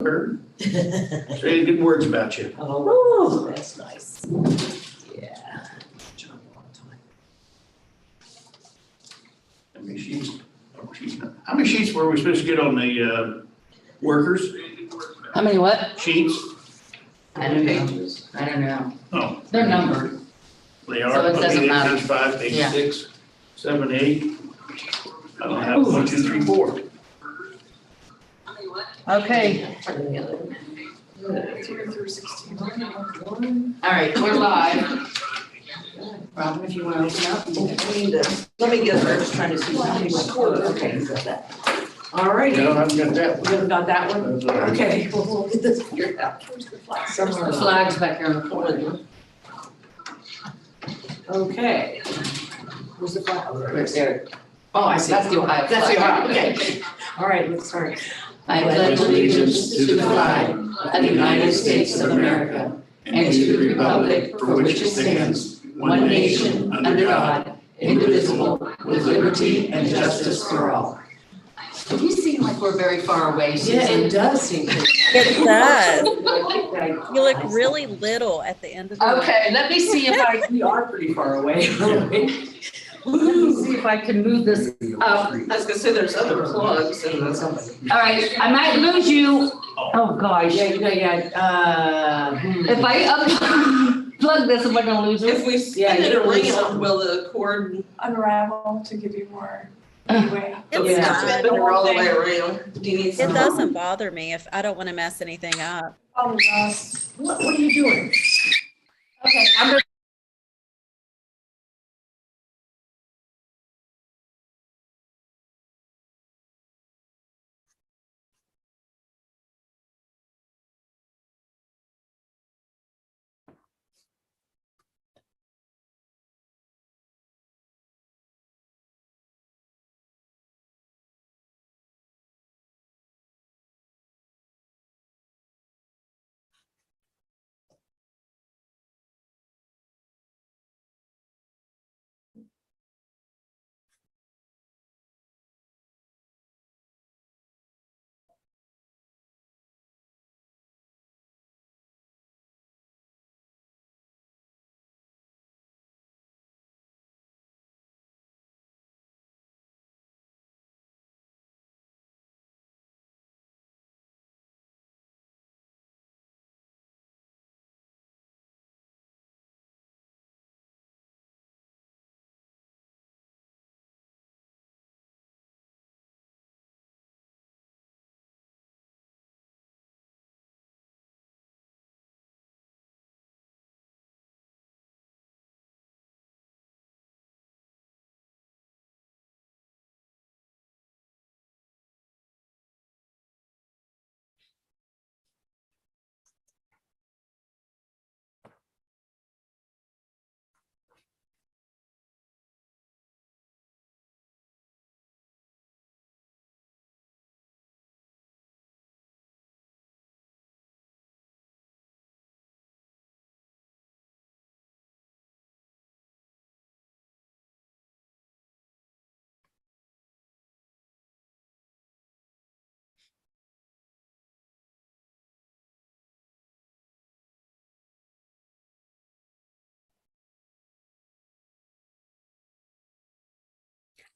her. Saying good words about you. Oh, that's nice. Yeah. How many sheets were we supposed to get on the, workers? How many what? Sheets? I don't know. I don't know. Oh, They're numbered. they are. So it doesn't Okay, matter. Page 5, page Yeah. 6, 7, 8. I don't have 1, 2, 3, 4. Okay, All right, we're live. Robin, if you want to open up. Let me get her, just trying to see how many my cord, okay, you got that. All righty, No, you I haven't got that one. haven't got that one? That's all right. Okay, we'll get this figured out. Somewhere The along. flag's back here on the corner. Okay. Where's the flag? Oh, there it is. There. Oh, I see. That's the Ohio That's the flag. Ohio, okay. All right, let's start. I pledge allegiance to the flag of the United States of America and to the republic for which it stands, one nation, under God, indivisible, with liberty and justice for all. Do we seem like we're very far away, Yeah, Susan? it does seem to. It does. Okay. You look really little at the end of the night. Okay, let me see if I, We are pretty far away. let me see if I can move this up. I was gonna say there's other plugs and Somebody. All right, I might lose you. Oh, gosh. Yeah, If I unplug this, am I gonna lose if it? we Yeah, spin it you're really around, something. will the cord unravel to give you more leeway. It's Yeah. fine. spin her all the way around? Do you need It some? doesn't bother me if I don't want to mess anything up. All lost. What are you doing? Okay, I'm gonna.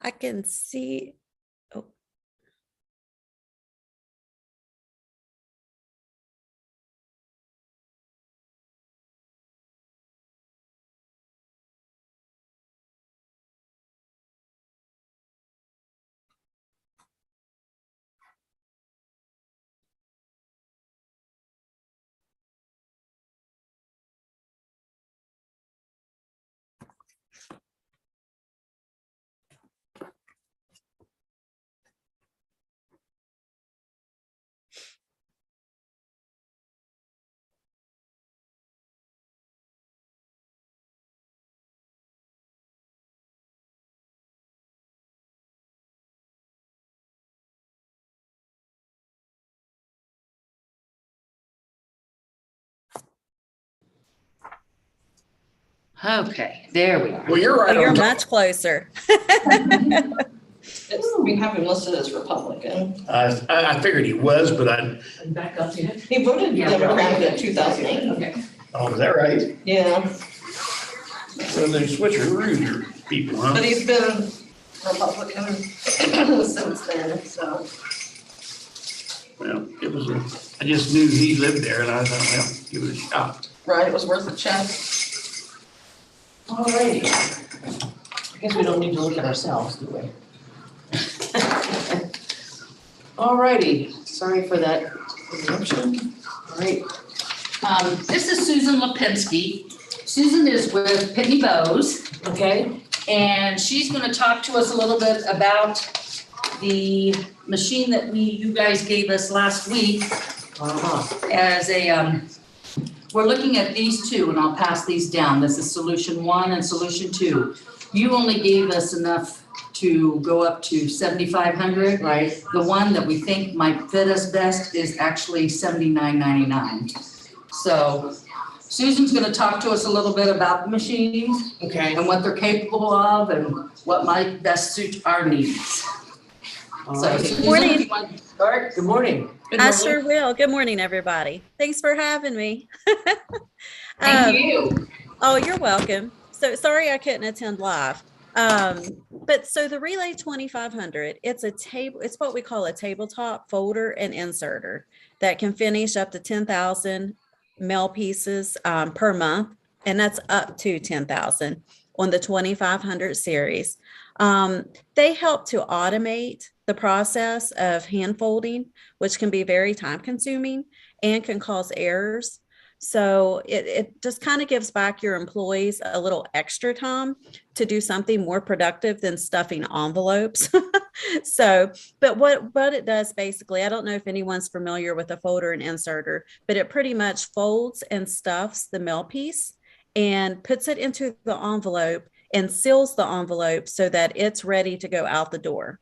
I can see. Oh, Okay, there we are. Well, you're right oh, you're on top. much closer. We have him listed as Republican. I figured he was, but Back up to you. He voted Yeah, Democratic in 2008. Okay. oh, is that right? Yeah, So they switcheroos people, huh? but he's been Republican since then, so. Well, it was I just knew he lived there and I thought, well, give it a shot. Right, it was worth a check. All righty. I guess we don't need to look at ourselves, do we? All righty, sorry for that interruption. All right, This is Susan Lipinski. Susan is with Pitney Bowes, okay, and she's gonna talk to us a little bit about the machine that you guys gave us last week as we're looking at these two, and I'll pass these down. This is solution 1 and solution 2. You only gave us enough to go up to 7,500. right, The one that we think might fit us best is actually $79.99. So Susan's gonna talk to us a little bit about the machines okay. and what they're capable of and what might best suit our needs. All So righty. Susan, Morning. if you want to start? Good morning. Good I morning. sure will. Good morning, everybody. Thanks for having me. Thank Um, you. Oh, you're welcome. So sorry I couldn't attend live. But so the Relay 2500, it's what we call a tabletop folder and inserter that can finish up to 10,000 mail pieces per month. And that's up to 10,000 on the 2500 series. They help to automate the process of hand folding, which can be very time consuming and can cause errors. So it just kind of gives back your employees a little extra time to do something more productive than stuffing envelopes. So, but what it does basically, I don't know if anyone's familiar with a folder and inserter, but it pretty much folds and stuffs the mail piece and puts it into the envelope and seals the envelope so that it's ready to go out the door.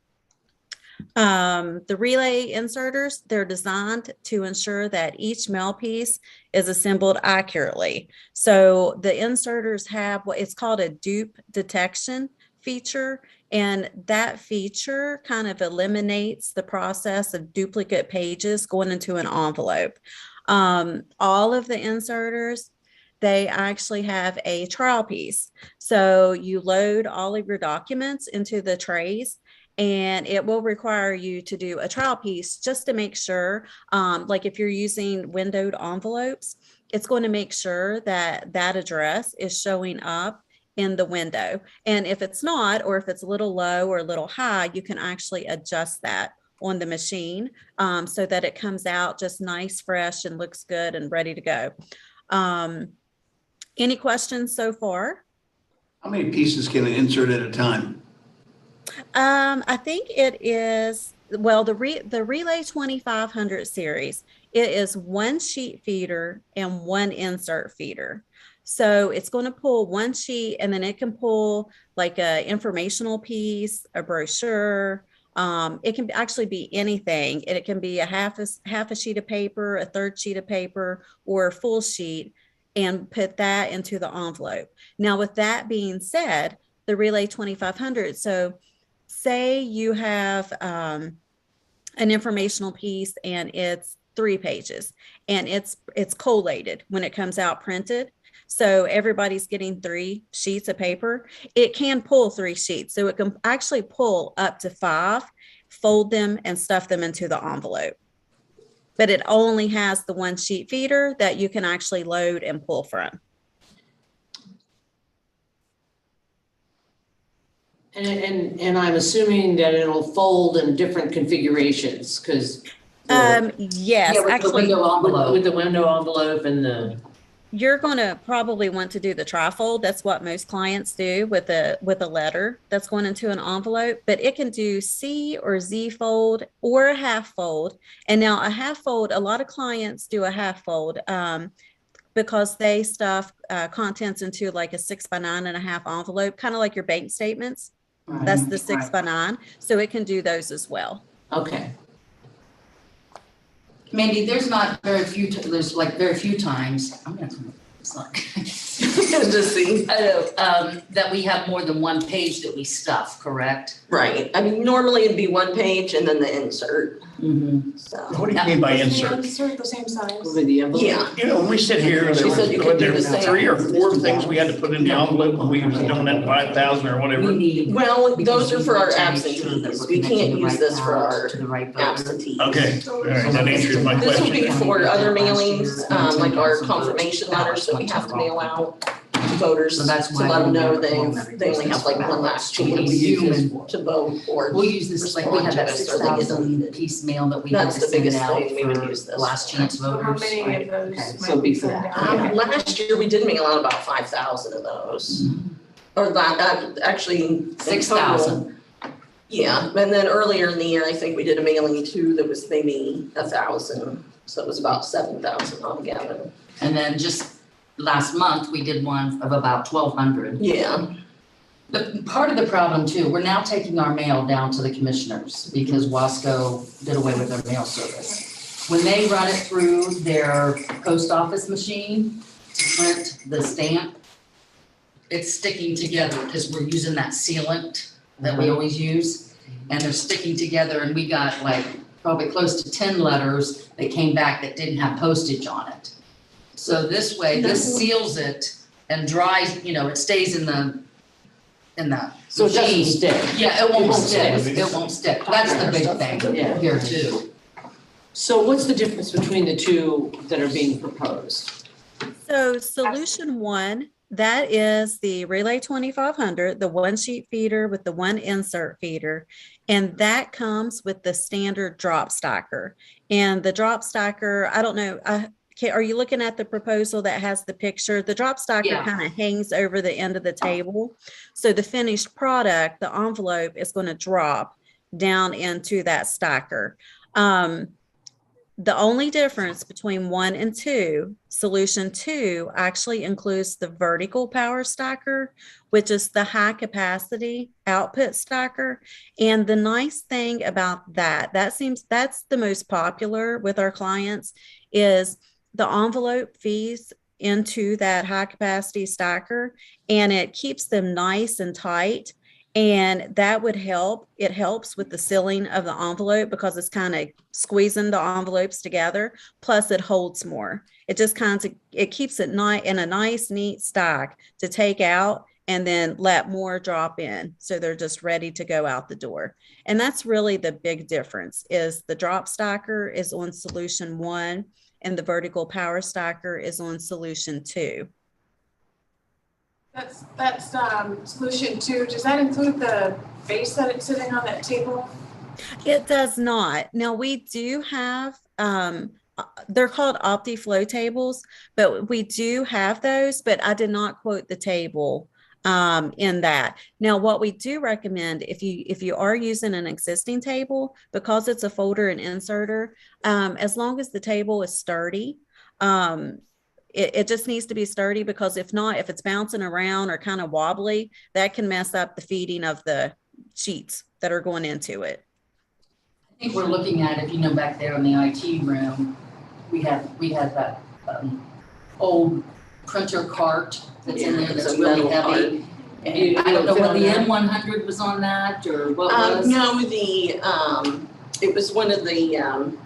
The Relay inserters, they're designed to ensure that each mail piece is assembled accurately. So the inserters have what it's called a dupe detection feature, and that feature kind of eliminates the process of duplicate pages going into an envelope. All of the inserters, they actually have a trial piece. So you load all of your documents into the trays, and it will require you to do a trial piece just to make sure, like if you're using windowed envelopes, it's going to make sure that that address is showing up in the window. And if it's not, or if it's a little low or a little high, you can actually adjust that on the machine so that it comes out just nice, fresh, and looks good and ready to go. Any questions so far? How many pieces can it insert at a time? I think it is, well, the Relay 2500 series, it is one sheet feeder and one insert feeder. So it's going to pull one sheet, and then it can pull like a informational piece, a brochure. It can actually be anything. It can be a half a sheet of paper, a third sheet of paper, or a full sheet, and put that into the envelope. Now, with that being said, the Relay 2500, so say you have an informational piece and it's 3 pages and it's collated when it comes out printed. So everybody's getting 3 sheets of paper. It can pull 3 sheets. So it can actually pull up to 5, fold them and stuff them into the envelope. But it only has the one sheet feeder that you can actually load and pull from. And I'm assuming that it'll fold in different configurations, because. Yes, with the actually, window envelope. With the window envelope and the, you're going to probably want to do the trifold. That's what most clients do with a letter that's going into an envelope, but it can do C or Z fold or a half fold. And now a half fold, a lot of clients do a half fold because they stuff contents into like a 6 by 9.5 envelope, kind of like your bank statements. That's the 6 by 9. So it can do those as well. okay. Mandy, there's like very few times, I'm gonna, it's like, to see. That we have more than one page that we stuff, correct? Right, I mean, normally it'd be one page and then the insert, Mm-hmm. so. What do you mean by Is the insert? insert the same size? With the envelope. Yeah, You know, when we sit here, She said you could do the same. 3 or 4 things we had to put in the envelope when we was doing that 5,000 or whatever. We need. well, because those are we for our need to make sure that absentees, we're we connecting can't the use right this for ballot our to the right voter. absentees. Okay, all right, that answers my This will question. be for other mailings, like our confirmation letters that we have to mail out to voters So to that's why let them we know never call them they only have like one last So we chance use human. to vote or. We'll use this, like we had that Respond to us or they 6,000 get piece mail that we had That's to the send biggest out thing we would for use this. last chance So how voters. many of those Okay, so might we be for send that. out? Last year, we did mail out about 5,000 of those. Or actually. in total, 6,000. Yeah, and then earlier in the year, I think we did a mailing too that was maybe 1,000, so it was about 7,000 altogether. And then just last month, we did one of about 1,200. Yeah, Part of the problem too, we're now taking our mail down to the commissioners because Wasco did away with their mail service. When they run it through their post office machine to print the stamp, it's sticking together because we're using that sealant that we always use. And they're sticking together and we got like probably close to 10 letters that came back that didn't have postage on it. So this way, this seals it and dries, it stays in the So it doesn't machine. stick. Yeah, it won't won't stick, stick. it won't stick. That's the big thing Yeah. here too. So what's the difference between the two that are being proposed? So solution one, that is the Relay 2500, the 1-sheet feeder with the 1 insert feeder. And that comes with the standard drop stacker. And the drop stacker, I don't know, are you looking at the proposal that has the picture? The drop stacker Yeah. kind of hangs over the end of the table. So the finished product, the envelope is going to drop down into that stacker. The only difference between 1 and 2, solution 2 actually includes the vertical power stacker, which is the high capacity output stacker. And the nice thing about that's the most popular with our clients, is the envelope feeds into that high capacity stacker and it keeps them nice and tight. And that would help. It helps with the sealing of the envelope because it's kind of squeezing the envelopes together. Plus it holds more. It just it keeps it in a nice, neat stack to take out and then let more drop in. So they're just ready to go out the door. And that's really the big difference, is the drop stacker is on solution 1 and the vertical power stacker is on solution 2. That's solution 2. Does that include the base that it's sitting on that table? It does not. Now we do have, they're called OptiFlow tables, but we do have those, but I did not quote the table in that. Now, what we do recommend, if you are using an existing table, because it's a folder and inserter, as long as the table is sturdy, it just needs to be sturdy, because if not, if it's bouncing around or kind of wobbly, that can mess up the feeding of the sheets that are going into it. I think we're looking at, if you know, back there in the IT room, we had that old printer cart that's in there that's it's a really metal heavy. And I don't know whether the M100 was on that or what was. No, it was one of the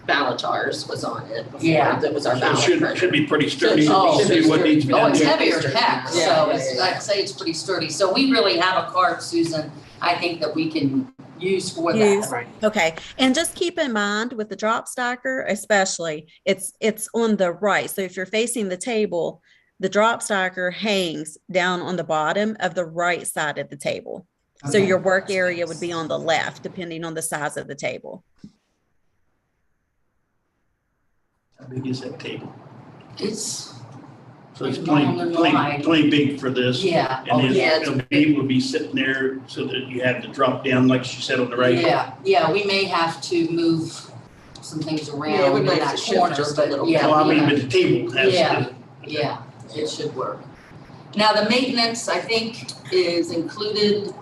Ballotars was on it before. Yeah. That was our So ballot it printer. should be pretty sturdy. Oh, Should be what needs to be Oh, done. it's Yeah. heavier than heck, Yeah, so yeah. I'd say it's pretty sturdy. So we really have a cart, Susan, I think that we can use for Use. that. Right. Okay, and just keep in mind with the drop stacker, especially, it's on the right. So if you're facing the table, the drop stacker hangs down on the bottom of the right side of the table. So Okay. your work area would be on the left, depending on the size of the table. How big is that table? It's, So it's Long and wide. plenty big for this. yeah, oh, And yeah. it'll be able to be sitting there so that you have to drop down, like she said on the right. Yeah, we may have to move some things Yeah, around we in might have that to shift corner, just a but little yeah. Well, I we mean, have- but the table has Yeah. to. Yeah, it should work. Now, the maintenance, I think, is included.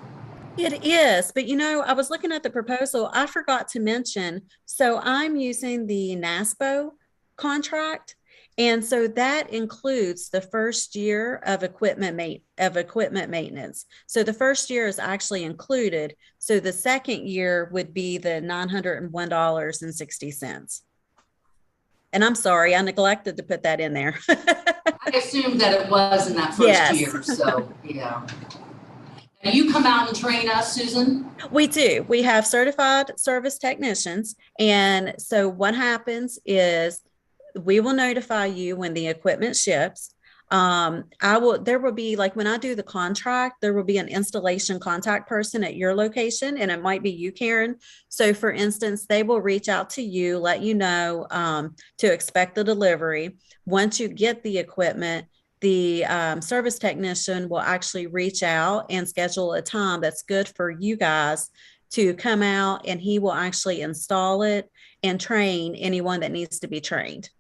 It is, but I was looking at the proposal. I forgot to mention, so I'm using the NASPO contract. And so that includes the first year of equipment maintenance. So the first year is actually included. So the second year would be the $901.60. And I'm sorry, I neglected to put that in there. I assumed that it was in that first Yes. year, so, yeah. Now, you come out and train us, Susan? We do. We have certified service technicians. And so what happens is we will notify you when the equipment ships. There will be, like, when I do the contract, there will be an installation contact person at your location, and it might be you, Karen. So for instance, they will reach out to you, let you know to expect the delivery. Once you get the equipment, the service technician will actually reach out and schedule a time that's good for you guys to come out, and he will actually install it and train anyone that needs to be trained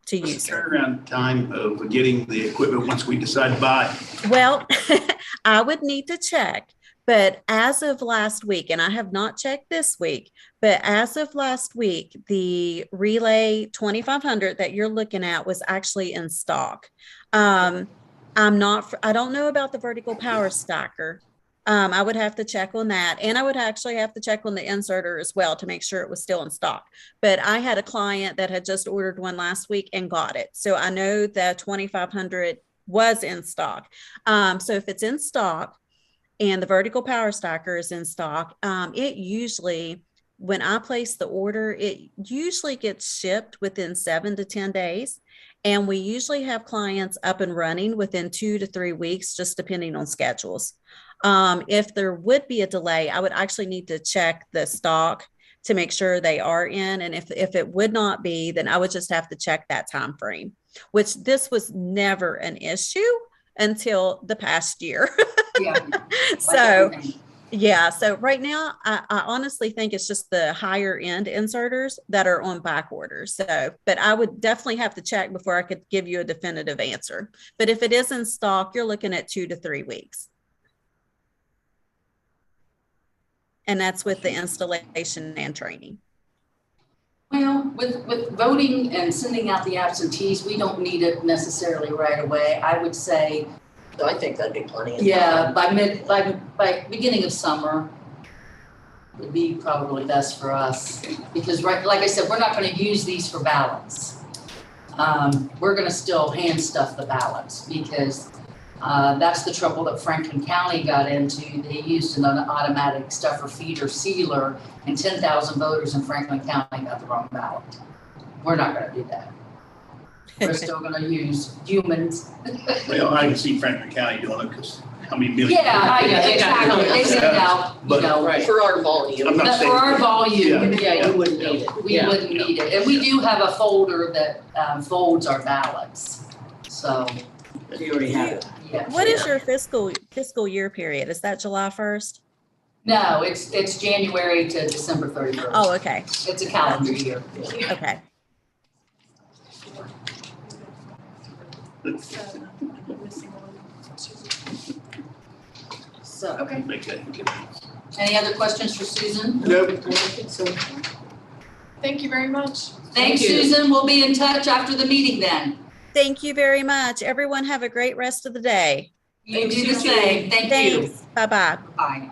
to What's use the it. turnaround time of getting the equipment once we decide to buy? Well, I would need to check, but as of last week, and I have not checked this week, but as of last week, the Relay 2500 that you're looking at was actually in stock. I don't know about the vertical power stacker. I would have to check on that. And I would actually have to check on the inserter as well to make sure it was still in stock. But I had a client that had just ordered one last week and got it. So I know that 2500 was in stock. So if it's in stock and the vertical power stacker is in stock, it usually, when I place the order, it usually gets shipped within 7 to 10 days. And we usually have clients up and running within 2 to 3 weeks, just depending on schedules. If there would be a delay, I would actually need to check the stock to make sure they are in. And if it would not be, then I would just have to check that time frame, which this was never an issue until the past year. Yeah. So yeah, so right now, I honestly think it's just the higher end inserters that are on back orders. So, but I would definitely have to check before I could give you a definitive answer. But if it is in stock, you're looking at 2 to 3 weeks. And that's with the installation and training. Well, with voting and sending out the absentees, we don't need it necessarily right away. I would say, So I think that'd be plenty of yeah, time. by beginning of summer would be probably best for us. Because like I said, we're not gonna use these for ballots. We're gonna still hand stuff the ballots because that's the trouble that Franklin County got into. They used an automatic stuffer feeder sealer and 10,000 voters in Franklin County got the wrong ballot. We're not gonna do that. We're still gonna use humans. Well, I can see Franklin County doing it because how many million? Yeah, exactly. They send out, you But- know, Right, for our volume. I'm not but for saying. our volume, Yeah, you wouldn't need it. we wouldn't need it. And we do have a folder that folds our ballots. So, You already have it. yeah. What is your fiscal year period? Is that July 1st? No, it's January to December 31st. Oh, okay. It's a calendar year. Okay. So, Okay. Make that. Any other questions for Susan? Nope. I don't think so. Thank you very much. Thanks, you. Susan. We'll be in touch after the meeting then. Thank you very much. Everyone have a great rest of the day. You do the same. Thank you. Thanks. Bye-bye. Bye.